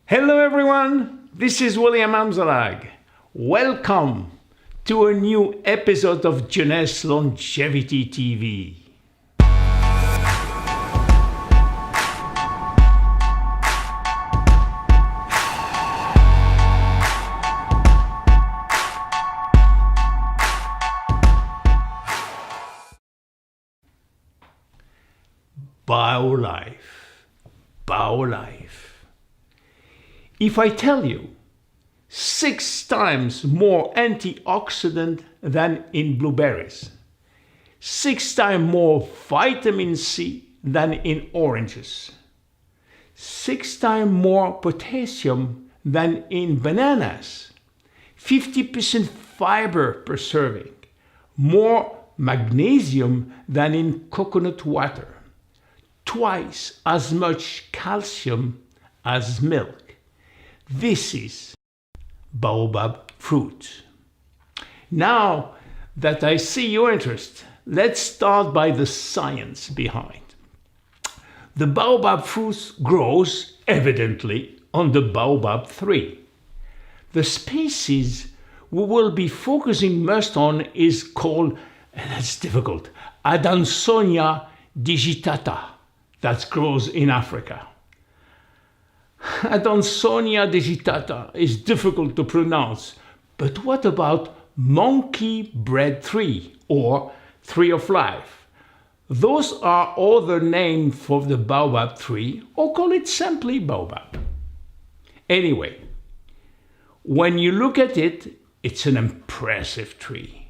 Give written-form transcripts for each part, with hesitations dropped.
Hello everyone, this is William Amzalag. Welcome to a new episode of Jeunesse Longevity TV. BAOLIFE. If I tell you 6 times more antioxidant than in blueberries, 6 times more vitamin C than in oranges, 6 times more potassium than in bananas, 50% fiber per serving, more magnesium than in coconut water, twice as much calcium as milk. This is baobab fruit. Now that I see your interest, let's start by the science behind. The baobab fruit grows evidently on the baobab tree. The species we will be focusing most on is called, and that's difficult, Adansonia digitata, that grows in Africa. Adansonia digitata is difficult to pronounce, but what about monkey bread tree or tree of life? Those are other names for the baobab tree, or call it simply baobab. Anyway, when you look at it, it's an impressive tree.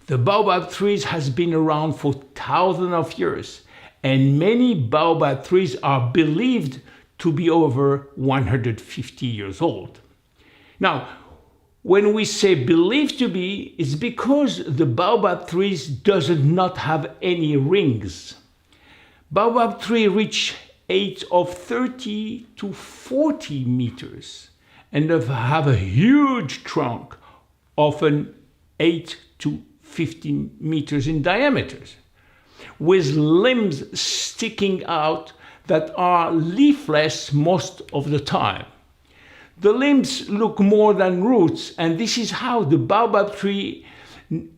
The baobab tree has been around for thousands of years, and many baobab trees are believed to be over 150 years old. Now, when we say believed to be, it's because the baobab trees does not have any rings. Baobab tree reach height of 30 to 40 meters and have a huge trunk, often 8 to 15 meters in diameter, with limbs sticking out that are leafless most of the time. The limbs look more than roots, and this is how the baobab tree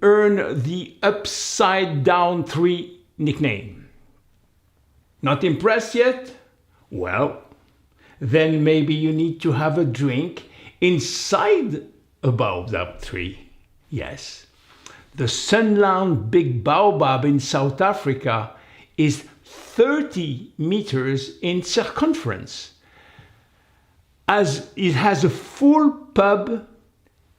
earned the upside down tree nickname. Not impressed yet? Well, then maybe you need to have a drink inside a baobab tree. Yes, the Sunland Big Baobab in South Africa is 30 meters in circumference, as it has a full bulb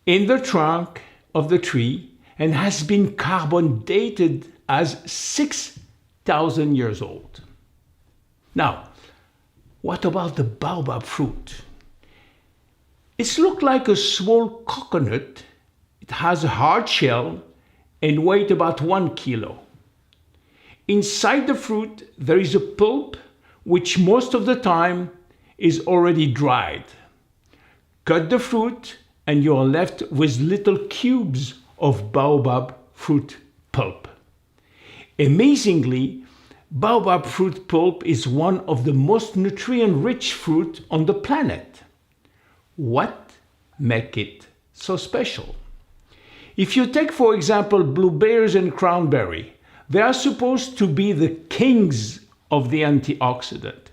in the trunk of the tree and has been carbon dated as 6,000 years old. Now, what about the baobab fruit? It looks like a small coconut. It has a hard shell and weighs about 1 kilo. Inside the fruit, there is a pulp, which most of the time is already dried. Cut the fruit and you are left with little cubes of baobab fruit pulp. Amazingly, baobab fruit pulp is one of the most nutrient-rich fruit on the planet. What makes it so special? If you take, for example, blueberries and cranberry, they are supposed to be the kings of the antioxidant.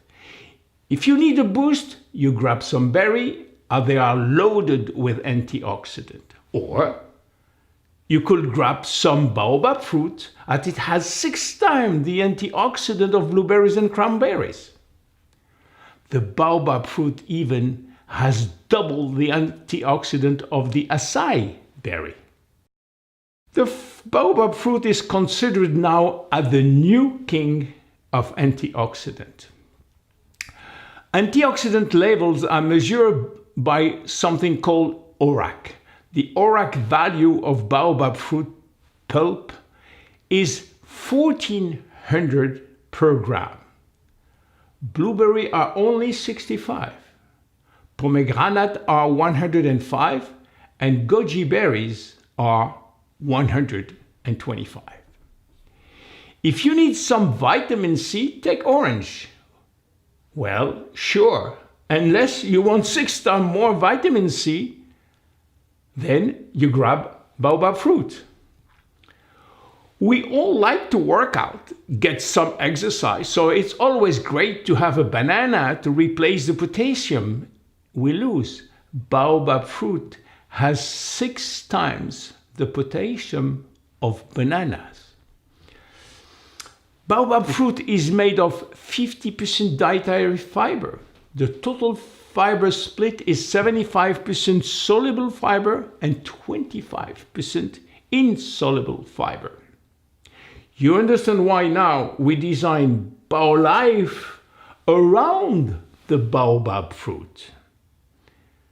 If you need a boost, you grab some berry, and they are loaded with antioxidant. Or you could grab some baobab fruit, and it has 6 times the antioxidant of blueberries and cranberries. The baobab fruit even has double the antioxidant of the acai berry. The baobab fruit is considered now as the new king of antioxidant. Antioxidant levels are measured by something called ORAC. The ORAC value of baobab fruit pulp is 1400 per gram. Blueberry are only 65. Pomegranate are 105, and goji berries are 125. If you need some vitamin C, take orange. Well, sure, Unless you want 6 times more vitamin C, then you grab baobab fruit. We all like to work out, get some exercise, so it's always great to have a banana to replace the potassium we lose. Baobab fruit has 6 times the potassium of bananas. Baobab fruit is made of 50% dietary fiber. The total fiber split is 75% soluble fiber and 25% insoluble fiber. You understand why now we design BAOLIFE around the baobab fruit.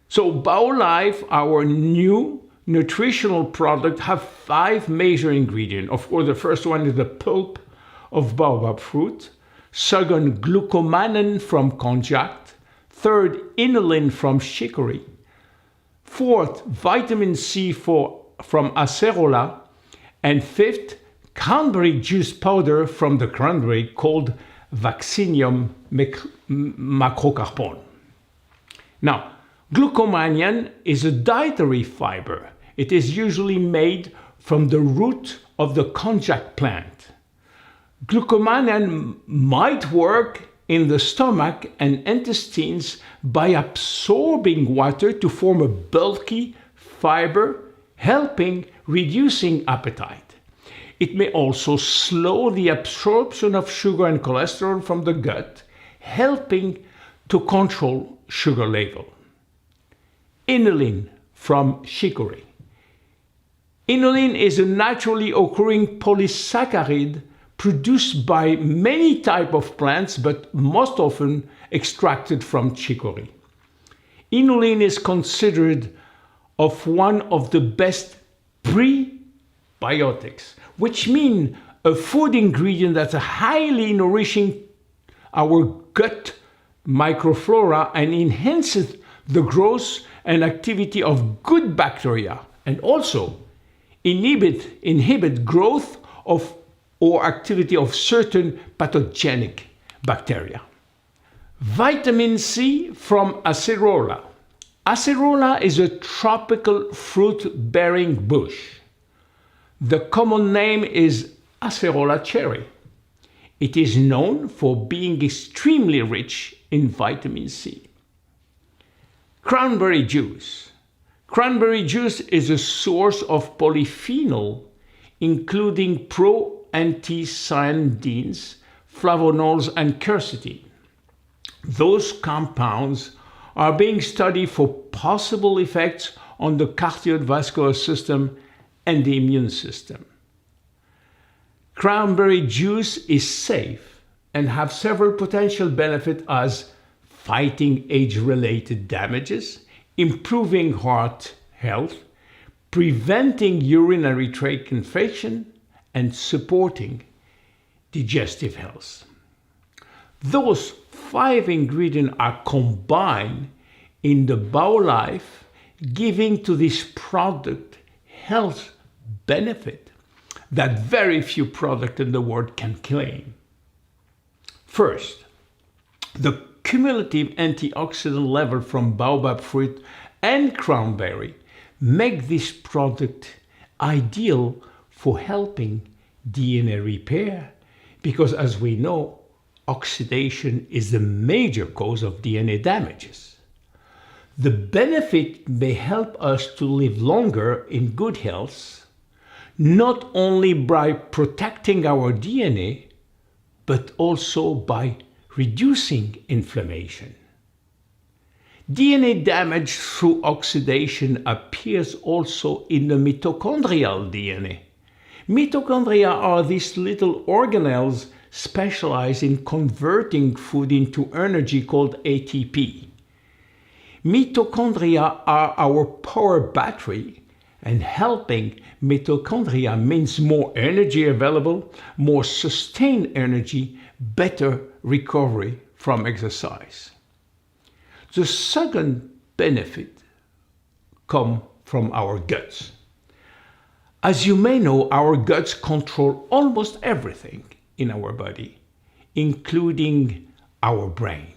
So BAOLIFE, our new nutritional product, have 5 major ingredients. Of course, the first one is the pulp of baobab fruit. Second, glucomannan from konjac. Third, inulin from chicory. Fourth, vitamin C from acerola. And fifth, cranberry juice powder from the cranberry called Vaccinium macrocarpon. Now, glucomannan is a dietary fiber. It is usually made from the root of the konjac plant. Glucomannan might work in the stomach and intestines by absorbing water to form a bulky fiber, helping reducing appetite. It may also slow the absorption of sugar and cholesterol from the gut, helping to control sugar level. Inulin from chicory. Inulin is a naturally occurring polysaccharide produced by many types of plants, but most often extracted from chicory. Inulin is considered of one of the best prebiotics, which means a food ingredient that's highly nourishing our gut microflora and enhances the growth and activity of good bacteria, and also inhibit growth of or activity of certain pathogenic bacteria. Vitamin C from acerola. Acerola is a tropical fruit-bearing bush. The common name is acerola cherry. It is known for being extremely rich in vitamin C. Cranberry juice. Cranberry juice is a source of polyphenol, including proanthocyanidins, flavonols, and quercetin. Those compounds are being studied for possible effects on the cardiovascular system and the immune system. Cranberry juice is safe and have several potential benefits as fighting age-related damages, improving heart health, preventing urinary tract infection, and supporting digestive health. Those 5 ingredients are combined in the BAOLIFE, giving to this product health benefit that very few products in the world can claim. First, the cumulative antioxidant level from baobab fruit and cranberry make this product ideal for helping DNA repair, because as we know, oxidation is the major cause of DNA damages. The benefit may help us to live longer in good health, not only by protecting our DNA, but also by reducing inflammation. DNA damage through oxidation appears also in the mitochondrial DNA. Mitochondria are these little organelles specialized in converting food into energy called ATP. Mitochondria are our power battery, and helping mitochondria means more energy available, more sustained energy, better recovery from exercise. The second benefit comes from our guts. As you may know, our guts control almost everything in our body, including our brain.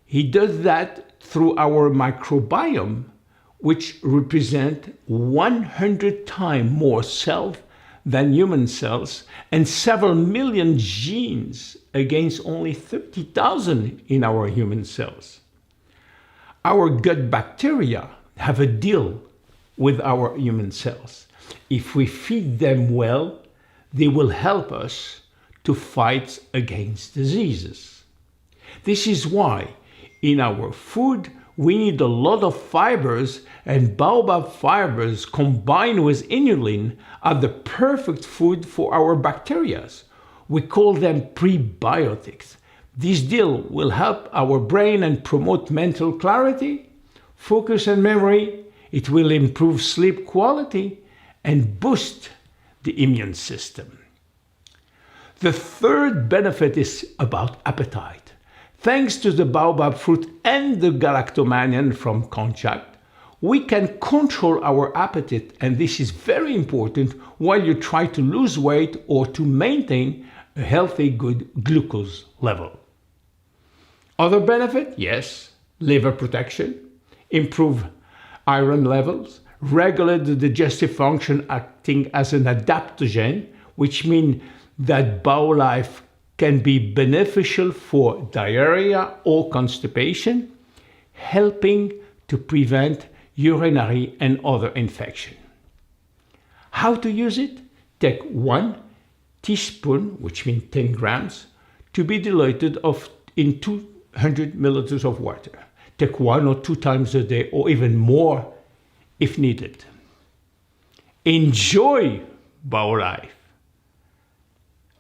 He does that through our microbiome, which represent 100 times more cells than human cells and several million genes against only 30,000 in our human cells. Our gut bacteria have a deal with our human cells. If we feed them well, they will help us to fight against diseases. This is why in our food we need a lot of fibers, and baobab fibers combined with inulin are the perfect food for our bacteria. We call them prebiotics. This deal will help our brain and promote mental clarity, focus and memory. It will improve sleep quality and boost the immune system. The third benefit is about appetite. Thanks to the baobab fruit and the galactomanian from konjac, we can control our appetite, and this is very important while you try to lose weight or to maintain a healthy, good glucose level. Other benefit? Yes, liver protection, improve iron levels, regulate the digestive function acting as an adaptogen, which means that BAOLIFE can be beneficial for diarrhea or constipation, helping to prevent urinary and other infection. How to use it? Take 1 teaspoon, which means 10 grams, to be diluted in 200 milliliters of water. Take 1 or 2 times a day or even more if needed. Enjoy BAOLIFE.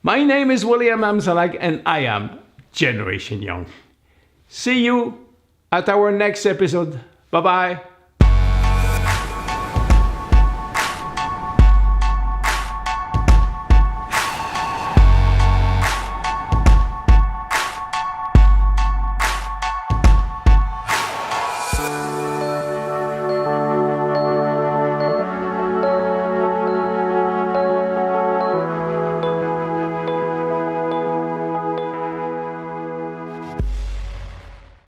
My name is William Amzalag and I am Generation Young. See you at our next episode. Bye-bye.